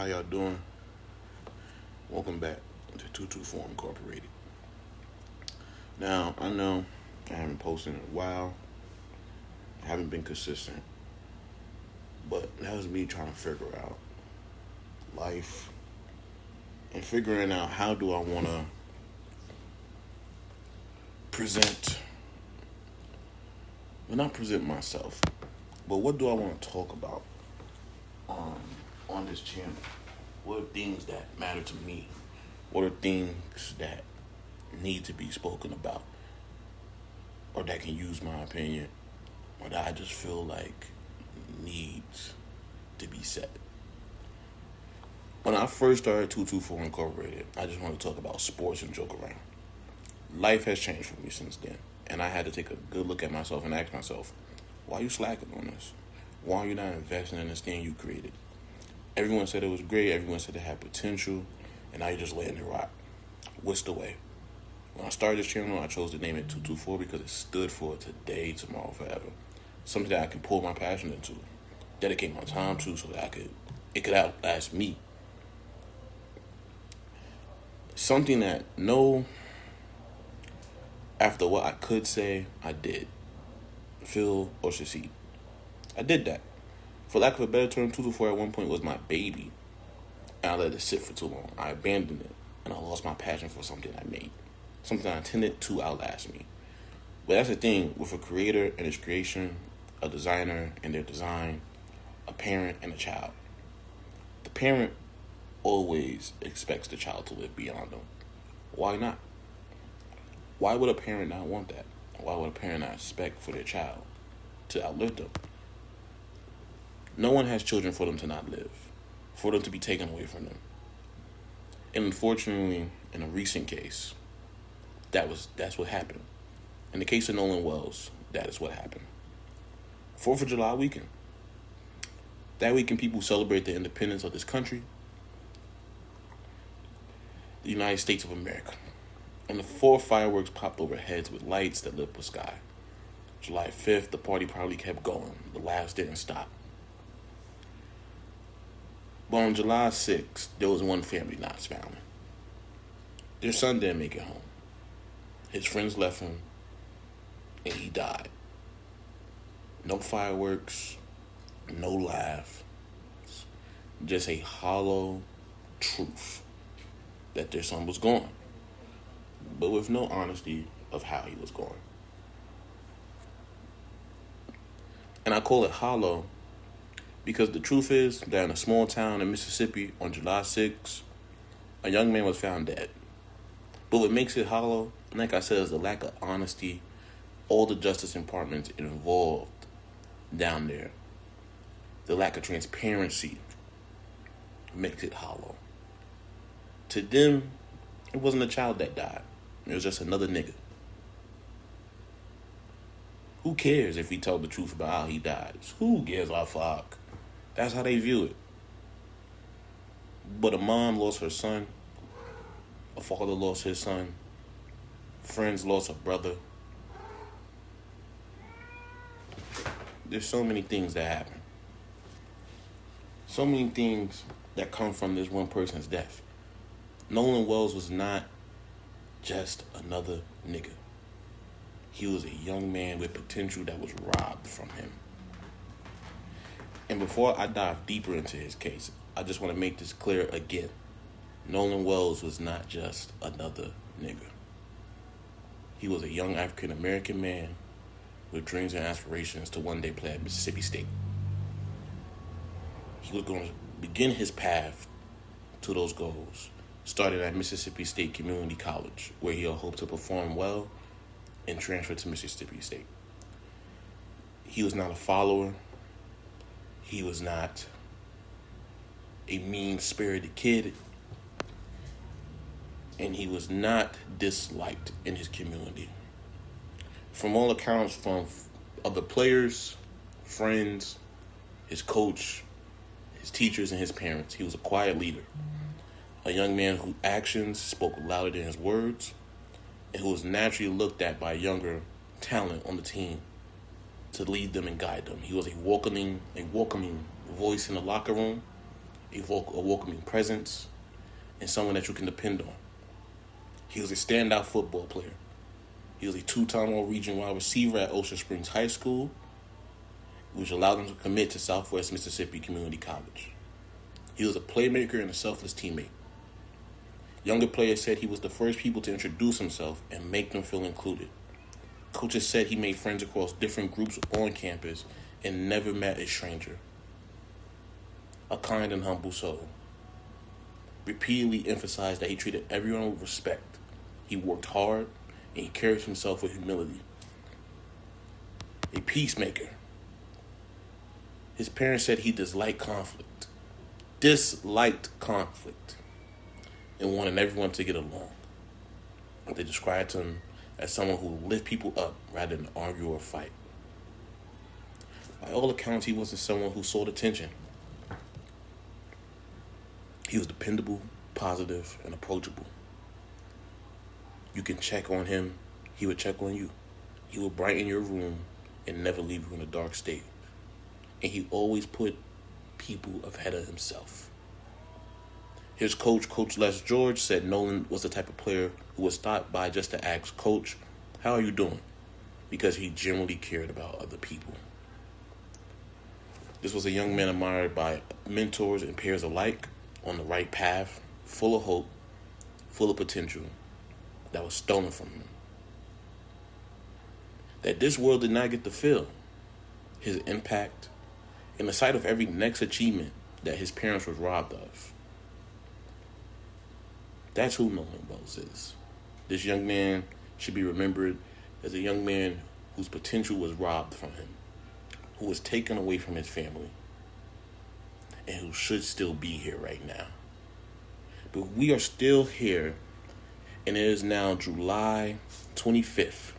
How y'all doing? Welcome back to 224 Incorporated. Now, I know I haven't posted in a while. I haven't been consistent. But that was me trying to figure out life and figuring out how do I want to present, well, not present myself, but what do I want to talk about on this channel? What are things that matter to me? What are things that need to be spoken about, or that can use my opinion, or that I just feel like needs to be said? When I first started 224 Incorporated, I just wanted to talk about sports and joke around. Life has changed for me since then, and I had to take a good look at myself and ask myself, why are you slacking on this? Why are you not investing in this thing you created? Everyone said it was great, everyone said it had potential, and now you're just letting it rot. What's the way? When I started this channel, I chose to name it 224 because it stood for today, tomorrow, forever. Something that I can pour my passion into, dedicate my time to, so that it could outlast me. Something that after what I could say, I did. Feel or succeed. I did that. For lack of a better term, 224 at one point was my baby. And I let it sit for too long. I abandoned it. And I lost my passion for something I made. Something I intended to outlast me. But that's the thing with a creator and his creation, a designer and their design, a parent and a child. The parent always expects the child to live beyond them. Why not? Why would a parent not want that? Why would a parent not expect for their child to outlive them? No one has children for them to not live, for them to be taken away from them. And unfortunately, in a recent case, that's what happened. In the case of Nolan Wells, that is what happened. 4th of July weekend. That weekend, people celebrate the independence of this country, the United States of America. And the 4 fireworks popped over heads with lights that lit up the sky. July 5th, the party probably kept going. The laughs didn't stop. But on July 6th, there was one family not found. Their son didn't make it home. His friends left him, and he died. No fireworks, no laugh, just a hollow truth that their son was gone, but with no honesty of how he was gone. And I call it hollow because the truth is that in a small town in Mississippi on July 6th, a young man was found dead. But what makes it hollow, like I said, is the lack of honesty. All the justice departments involved down there, the lack of transparency makes it hollow. To them, it wasn't a child that died. It was just another nigga. Who cares if we tell the truth about how he died? Who gives a fuck? That's how they view it. But a mom lost her son. A father lost his son. Friends lost a brother. There's so many things that happen. So many things that come from this one person's death. Nolan Wells was not just another nigga. He was a young man with potential that was robbed from him. And before I dive deeper into his case, I just want to make this clear again. Nolan Wells was not just another nigga. He was a young African American man with dreams and aspirations to one day play at Mississippi State. He was going to begin his path to those goals, started at Mississippi State Community College, where he'll hope to perform well and transfer to Mississippi State. He was not a follower. He was not a mean-spirited kid. And he was not disliked in his community. From all accounts, from other players, friends, his coach, his teachers, and his parents, he was a quiet leader. A young man whose actions spoke louder than his words, and who was naturally looked at by younger talent on the team to lead them and guide them. He was a welcoming voice in the locker room, a welcoming presence, and someone that you can depend on. He was a standout football player. He was a two-time All-Region wide receiver at Ocean Springs High School, which allowed him to commit to Southwest Mississippi Community College. He was a playmaker and a selfless teammate. Younger players said he was the first people to introduce himself and make them feel included. Coaches said he made friends across different groups on campus and never met a stranger. A kind and humble soul. Repeatedly emphasized that he treated everyone with respect. He worked hard and he carried himself with humility. A peacemaker. His parents said he disliked conflict, and wanted everyone to get along. They described him as someone who would lift people up rather than argue or fight. By all accounts, he wasn't someone who sought attention. He was dependable, positive, and approachable. You can check on him, he would check on you. He would brighten your room and never leave you in a dark state. And he always put people ahead of himself. His coach, Coach Les George, said Nolan was the type of player who would stop by just to ask, "Coach, how are you doing?" Because he genuinely cared about other people. This was a young man admired by mentors and peers alike, on the right path, full of hope, full of potential, that was stolen from him. That this world did not get to feel. His impact, in the sight of every next achievement that his parents were robbed of. That's who Nolan Wells is. This young man should be remembered as a young man whose potential was robbed from him, who was taken away from his family, and who should still be here right now. But we are still here, and it is now July 25th.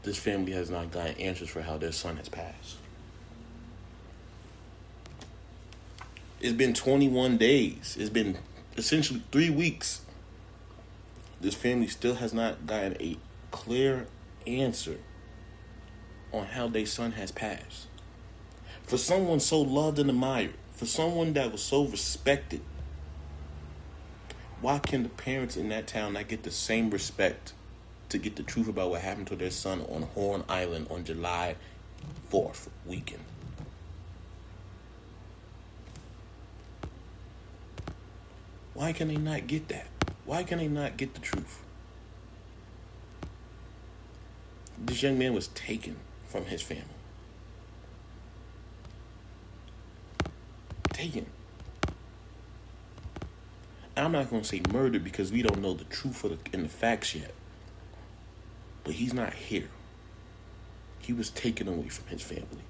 This family has not gotten answers for how their son has passed. It's been 21 days. It's been essentially 3 weeks. This family still has not gotten a clear answer on how their son has passed. For someone so loved and admired, for someone that was so respected, why can the parents in that town not get the same respect to get the truth about what happened to their son on Horn Island on July 4th weekend? Why can they not get that? Why can they not get the truth? This young man was taken from his family. Taken. I'm not going to say murdered because we don't know the truth and the facts yet. But he's not here. He was taken away from his family.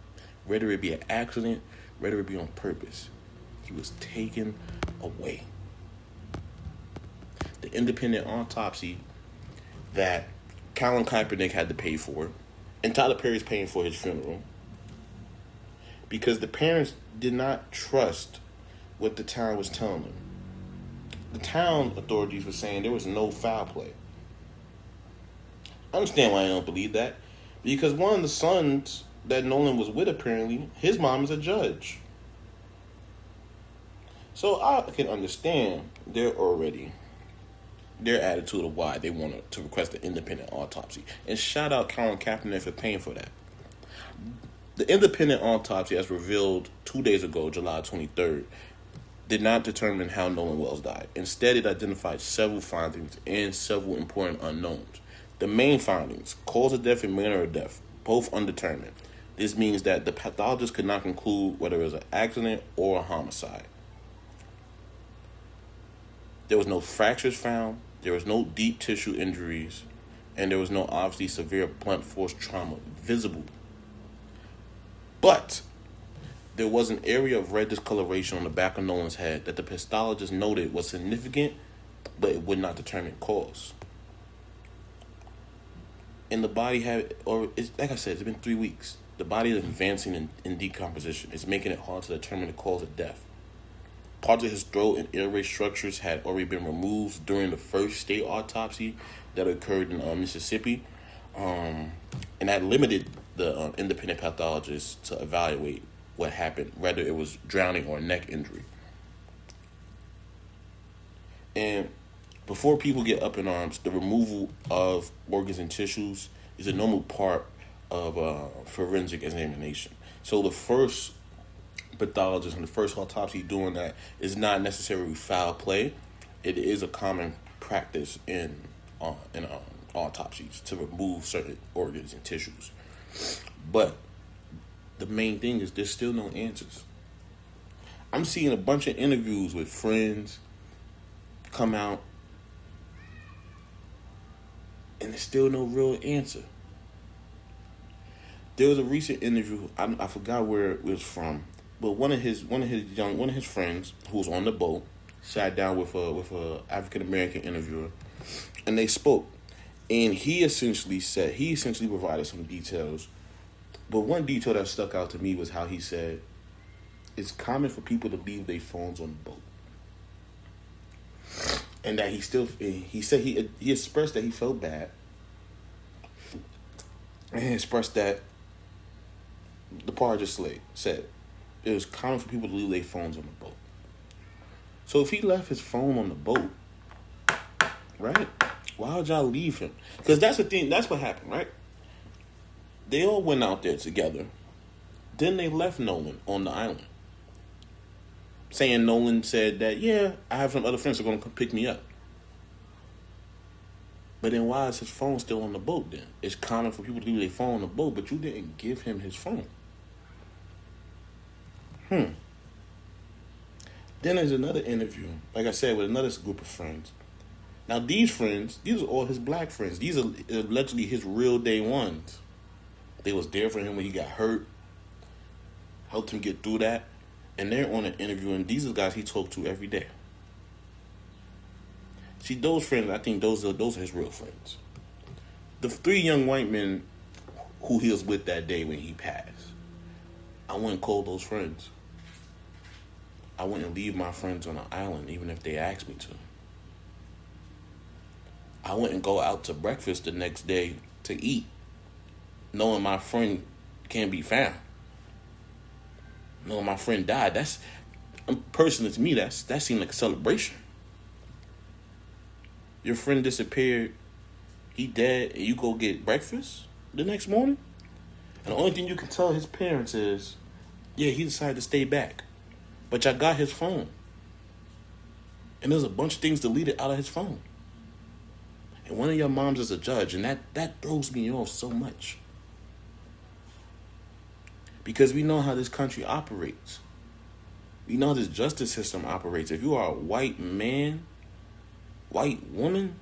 Whether it be an accident, whether it be on purpose. He was taken away. The independent autopsy that Colin Kaepernick had to pay for, and Tyler Perry's paying for his funeral, because the parents did not trust what the town was telling them. The town authorities were saying there was no foul play. I understand why I don't believe that. Because one of the sons that Nolan was with, apparently, his mom is a judge. So I can understand their attitude of why they wanted to request an independent autopsy. And shout out Colin Kaepernick for paying for that. The independent autopsy, as revealed 2 days ago, July 23rd, did not determine how Nolan Wells died. Instead, it identified several findings and several important unknowns. The main findings, cause of death and manner of death, both undetermined. This means that the pathologist could not conclude whether it was an accident or a homicide. There was no fractures found, there was no deep tissue injuries, and there was no obviously severe blunt force trauma visible. But there was an area of red discoloration on the back of Nolan's head that the pathologist noted was significant, but it would not determine cause. And the body like I said, it's been 3 weeks. The body is advancing in decomposition. It's making it hard to determine the cause of death. Parts of his throat and airway structures had already been removed during the first state autopsy that occurred in Mississippi. And that limited the independent pathologist to evaluate what happened, whether it was drowning or neck injury. And before people get up in arms, the removal of organs and tissues is a normal part of forensic examination. So the first pathologist and the first autopsy doing that is not necessarily foul play. It is a common practice in autopsies to remove certain organs and tissues. But the main thing is there's still no answers. I'm seeing a bunch of interviews with friends come out, and there's still no real answer. There was a recent interview, I forgot where it was from, but one of his friends who was on the boat sat down with a African American interviewer, and they spoke. And he essentially provided some details. But one detail that stuck out to me was how he said it's common for people to leave their phones on the boat. And that he said he expressed that he felt bad. And he expressed that the part just said it was common for people to leave their phones on the boat. So if he left his phone on the boat, right? Why would y'all leave him? Because that's the thing. That's what happened, right? They all went out there together. Then they left Nolan on the island. Saying Nolan said that, yeah, I have some other friends who are going to come pick me up. But then why is his phone still on the boat then? It's common for people to leave their phone on the boat, but you didn't give him his phone. Then there's another interview, like I said, with another group of friends. Now these friends, these are all his black friends. These are allegedly his real day ones. They was there for him when he got hurt, helped him get through that, and they're on an interview, and these are the guys he talked to every day. See, those friends, I think those are his real friends. The 3 young white men who he was with that day when he passed, I wouldn't call those friends. I wouldn't leave my friends on an island, even if they asked me to. I wouldn't go out to breakfast the next day to eat, knowing my friend can't be found. Knowing my friend died. That's, personally to me, that seemed like a celebration. Your friend disappeared, he dead, and you go get breakfast the next morning? And the only thing you can tell his parents is, yeah, he decided to stay back. But y'all got his phone. And there's a bunch of things deleted out of his phone. And one of your moms is a judge, and that throws me off so much. Because we know how this country operates. We know how this justice system operates. If you are a white man, white woman,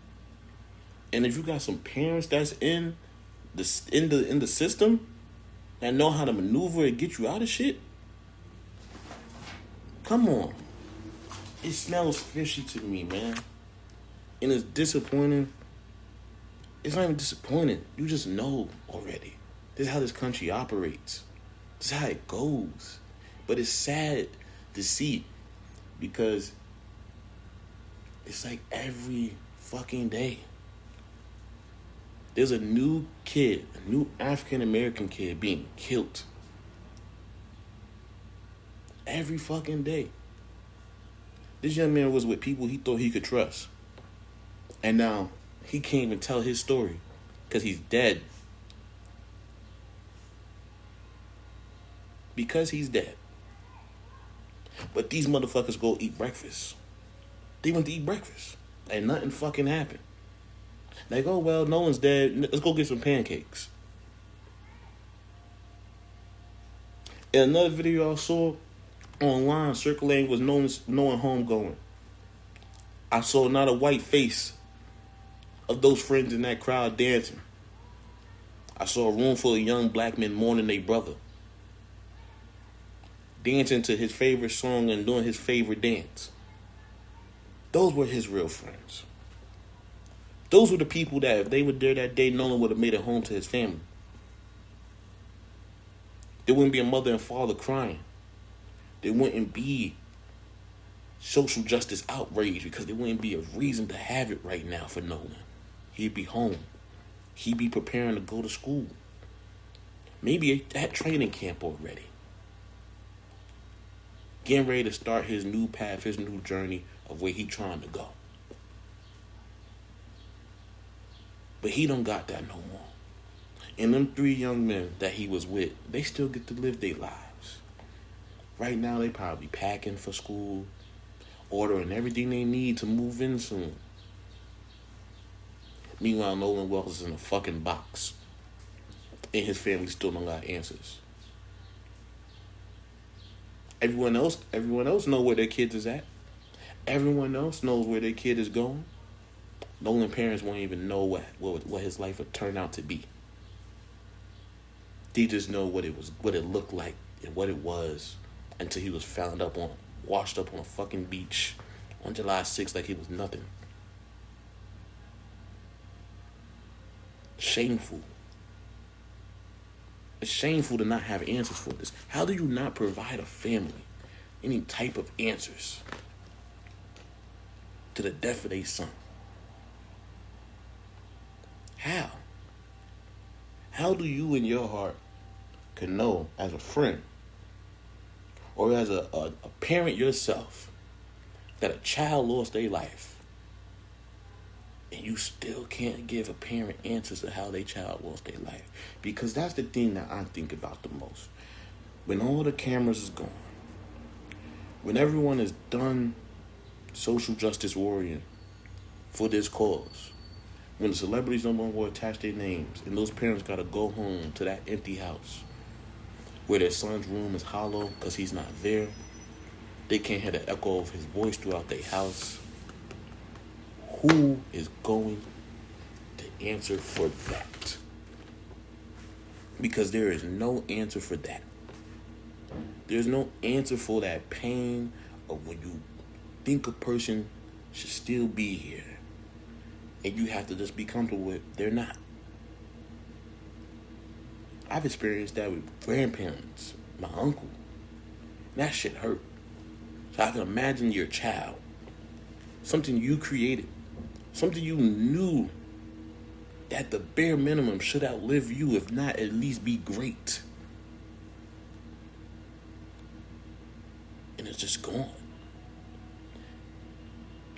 and if you got some parents that's in the system that know how to maneuver and get you out of shit, come on. It smells fishy to me, man. And it's disappointing. It's not even disappointing. You just know already. This is how this country operates. This is how it goes. But it's sad to see because it's like every fucking day there's a new kid, a new African-American kid being killed. Every fucking day. This young man was with people he thought he could trust. And now he can't even tell his story because he's dead. Because he's dead. But these motherfuckers go eat breakfast. They went to eat breakfast. And nothing fucking happened. Like, oh, well, Nolan's dead. Let's go get some pancakes. In another video I saw online circulating was Nolan homegoing. I saw not a white face of those friends in that crowd dancing. I saw a room full of young black men mourning their brother. Dancing to his favorite song and doing his favorite dance. Those were his real friends. Those were the people that if they were there that day, Nolan would have made it home to his family. There wouldn't be a mother and father crying. There wouldn't be social justice outrage because there wouldn't be a reason to have it right now for Nolan. He'd be home. He'd be preparing to go to school. Maybe at training camp already. getting ready to start his new path, his new journey of where he trying to go. But he don't got that no more. And them 3 young men that he was with, they still get to live their lives. Right now, they probably packing for school, ordering everything they need to move in soon. Meanwhile, Nolan Wells is in a fucking box. And his family still don't got answers. Everyone else know where their kids is at. Everyone else knows where their kid is going. Nolan parents won't even know what his life would turn out to be. They just know what it looked like and what it was until he was washed up on a fucking beach on July 6th like he was nothing. Shameful. It's shameful to not have answers for this. How do you not provide a family any type of answers to the death of their son? How? How do you in your heart can know as a friend or as a parent yourself that a child lost their life and you still can't give a parent answers to how their child lost their life? Because that's the thing that I think about the most. When all the cameras is gone, when everyone is done social justice warrior for this cause, when the celebrities no longer attach their names and those parents got to go home to that empty house where their son's room is hollow because he's not there, they can't hear the echo of his voice throughout their house, who is going to answer for that? Because there is no answer for that. There's no answer for that pain of when you think a person should still be here and you have to just be comfortable with they're not. I've experienced that with grandparents, my uncle. That shit hurt. So I can imagine your child, something you created, something you knew that the bare minimum should outlive you, if not at least be great. And it's just gone.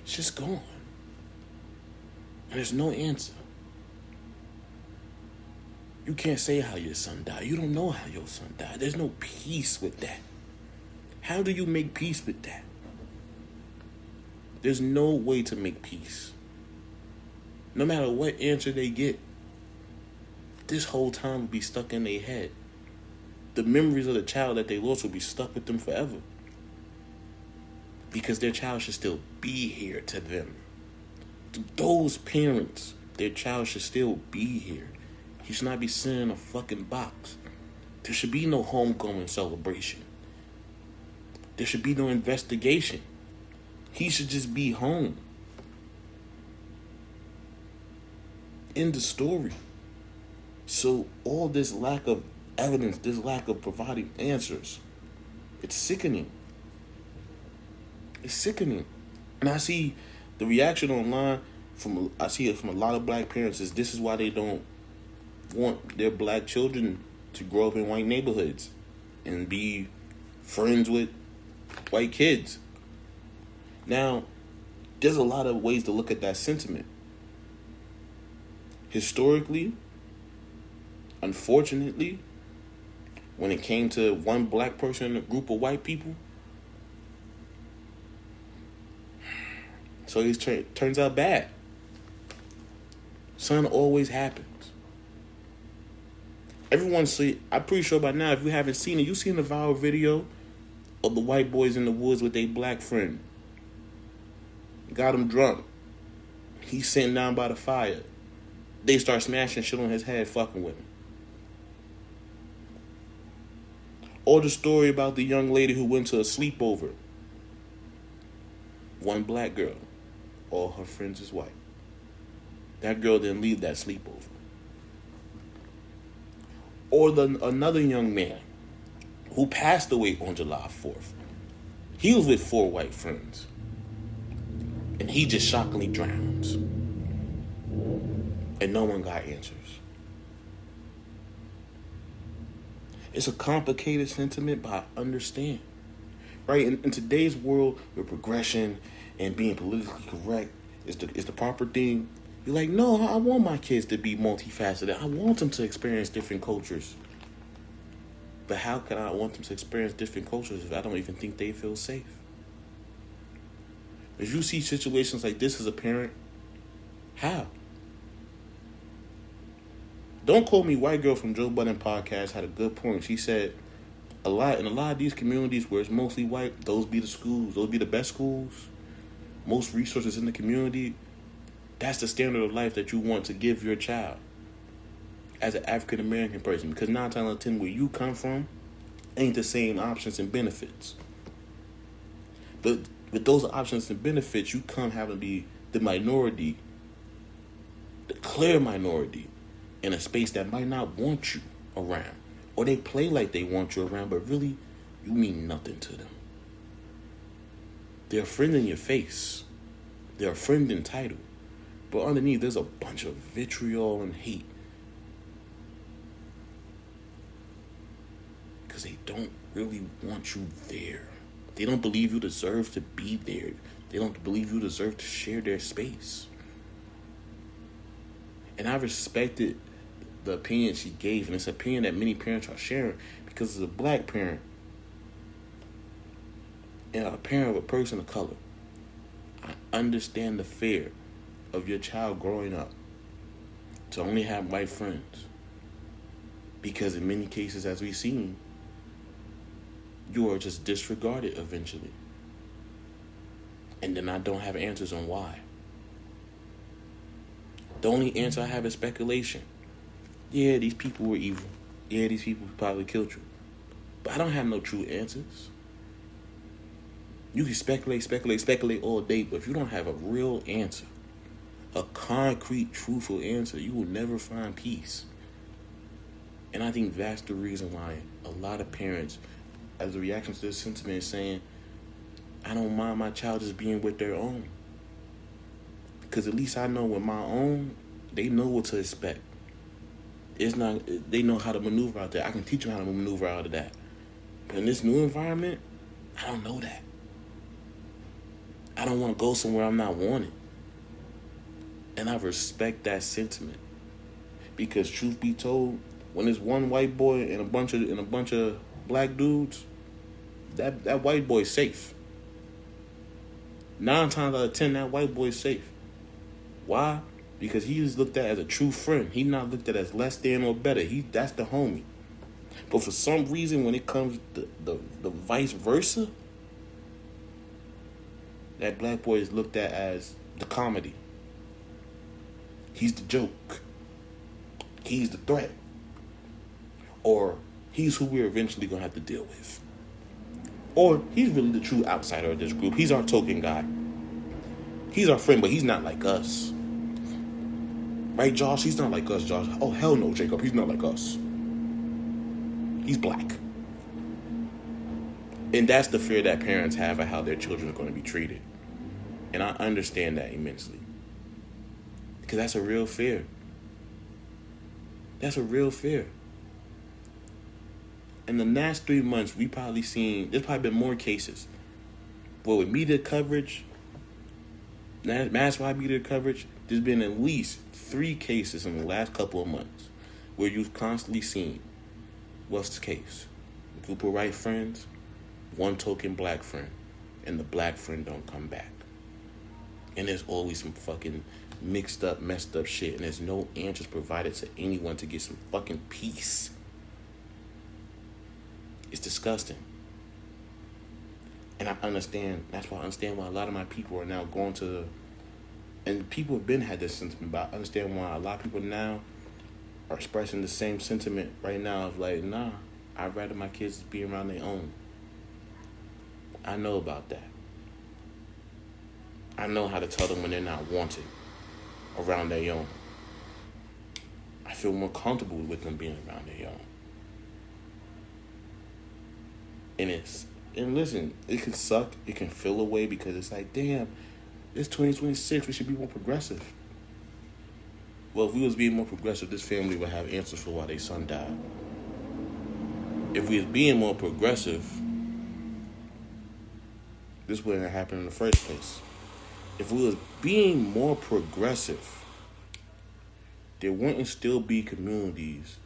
It's just gone. And there's no answer. You can't say how your son died. You don't know how your son died. There's no peace with that. How do you make peace with that? There's no way to make peace. No matter what answer they get, this whole time will be stuck in their head. The memories of the child that they lost will be stuck with them forever. Because their child should still be here to them. To those parents, their child should still be here. He should not be sitting in a fucking box. There should be no homecoming celebration. There should be no investigation. He should just be home. End the story. So all this lack of evidence, this lack of providing answers, it's sickening. It's sickening. And I see the reaction online I see it from a lot of black parents is this is why they don't want their black children to grow up in white neighborhoods and be friends with white kids. Now, there's a lot of ways to look at that sentiment. Historically, unfortunately, when it came to one black person in a group of white people, so it turns out bad. Son always happens. Everyone see. I'm pretty sure by now, if you haven't seen it, you've seen the viral video of the white boys in the woods with their black friend. Got him drunk. He's sitting down by the fire. They start smashing shit on his head, fucking with him. Or the story about the young lady who went to a sleepover. One black girl. All her friends is white. That girl didn't leave that sleepover. Or another young man who passed away on July 4th. He was with 4 white friends. And he just shockingly drowns. And no one got answers. It's a complicated sentiment, but I understand. right? In today's world, where progression and being politically correct is the proper thing, you're like, no, I want my kids to be multifaceted. I want them to experience different cultures. But how can I want them to experience different cultures if I don't even think they feel safe? If you see situations like this as a parent, how? Don't quote me. White girl from Joe Budden podcast had a good point. She said, in a lot of these communities where it's mostly white, those be the schools, those be the best schools, most resources in the community. That's the standard of life that you want to give your child as an African American person, because 9 times out of 10 where you come from ain't the same options and benefits. But with those options and benefits, you come having to be the minority, the clear minority, in a space that might not want you around. Or they play like they want you around, but really, you mean nothing to them. They're a friend in your face. They're a friend in title. But underneath, there's a bunch of vitriol and hate. Because they don't really want you there. They don't believe you deserve to be there. They don't believe you deserve to share their space. And I respected the opinion she gave, and it's an opinion that many parents are sharing, because as a black parent and a parent of a person of color, I understand the fear of your child growing up to only have white friends. Because in many cases, as we've seen, you are just disregarded eventually. And then I don't have answers on why. The only answer I have is speculation. Yeah, these people were evil. Yeah, these people probably killed you. But I don't have no true answers. You can speculate all day, but if you don't have a real answer, a concrete, truthful answer, you will never find peace. And I think that's the reason why a lot of parents, as a reaction to this sentiment, is saying, I don't mind my child just being with their own. Because at least I know with my own, they know what to expect. They know how to maneuver out there. I can teach them how to maneuver out of that. But in this new environment, I don't know that. I don't want to go somewhere I'm not wanted. And I respect that sentiment. Because truth be told, when there's one white boy and a bunch of black dudes, that white boy's safe. 9 times out of 10, that white boy's safe. Why? Because he is looked at as a true friend. He's not looked at as less than or better. That's the homie. But for some reason, when it comes to the vice versa, that black boy is looked at as the comedy. He's the joke. He's the threat. Or he's who we're eventually going to have to deal with. Or he's really the true outsider of this group. He's our token guy. He's our friend, but he's not like us. Right, Josh? He's not like us, Josh. Oh, hell no, Jacob. He's not like us. He's black. And that's the fear that parents have of how their children are going to be treated. And I understand that immensely. Because that's a real fear. That's a real fear. In the last 3 months, there's probably been more cases. But with media coverage, mass-wide media coverage, there's been at least 3 cases in the last couple of months where you've constantly seen, what's the case? A group of white friends, one token black friend, and the black friend don't come back. And there's always some fucking mixed up, messed up shit, and there's no answers provided to anyone to get some fucking peace. It's disgusting. And I understand, that's why I understand why a lot of my people are now going to, and people have been had this sentiment, but I understand why a lot of people now are expressing the same sentiment right now of like, nah, I'd rather my kids be around their own. I know about that. I know how to tell them when they're not wanted around their own. I feel more comfortable with them being around their own. And listen, it can suck, it can feel away because it's like, damn, it's 2026, we should be more progressive. Well, if we was being more progressive, this family would have answers for why their son died. If we was being more progressive, this wouldn't happen in the first place. If we was being more progressive, there wouldn't still be communities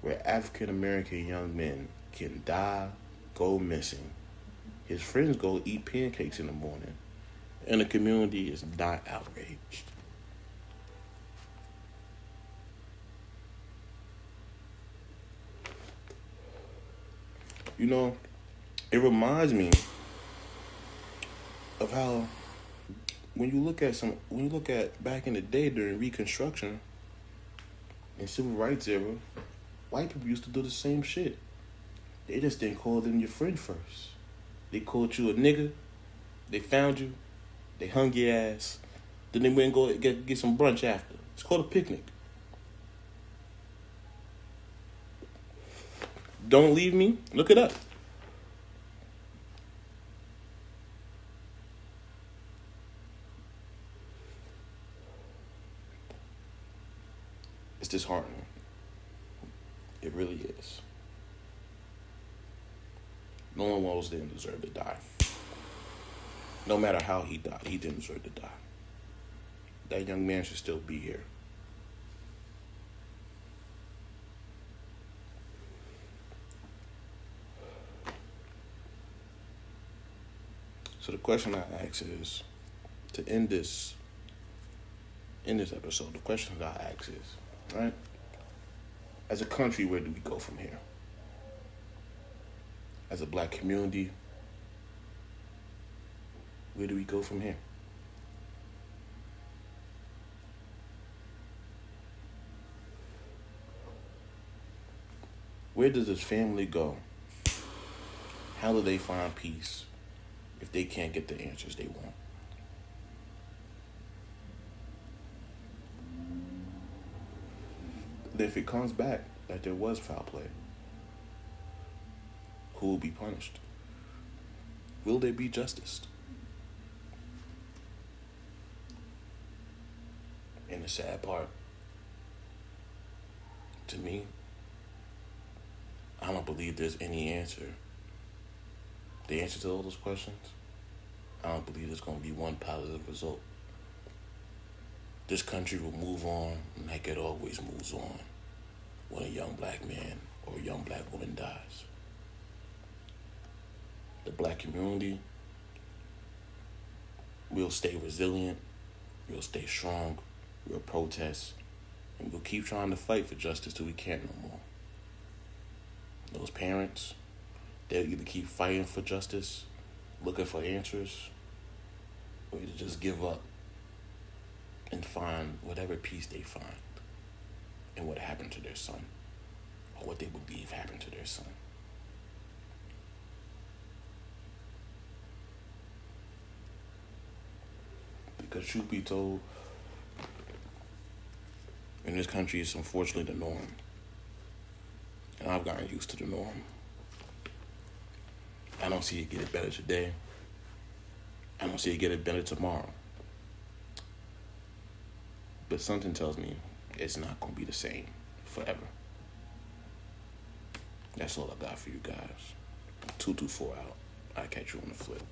where African American young men can die, go missing. His friends go eat pancakes in the morning, and the community is not outraged. You know, it reminds me of how when you look at back in the day during Reconstruction and Civil Rights era, white people used to do the same shit. They just didn't call them your friend first. They called you a nigga. They found you. They hung your ass. Then they went and go get some brunch after. It's called a picnic. Don't leave me. Look it up. It's disheartening. It really is. Nolan Wells didn't deserve to die. No matter how he died, he didn't deserve to die. That young man should still be here. So the question I ask is, to end this episode, the question that I ask is, right? As a country, where do we go from here? As a black community, where do we go from here? Where does this family go? How do they find peace if they can't get the answers they want? If it comes back that there was foul play, who will be punished? Will there be justice? And the sad part, to me, I don't believe there's any answer. The answer to all those questions, I don't believe there's going to be one positive result. This country will move on like it always moves on when a young black man or a young black woman dies. The black community will stay resilient, we'll stay strong, we'll protest, and we'll keep trying to fight for justice till we can't no more. Those parents, they'll either keep fighting for justice, looking for answers, or to just give up and find whatever peace they find in what happened to their son, or what they believe happened to their son. Because truth be told, in this country, it's unfortunately the norm. And I've gotten used to the norm. I don't see it get better today. I don't see it get better tomorrow. But something tells me it's not going to be the same forever. That's all I got for you guys. 224 out. I'll catch you on the flip.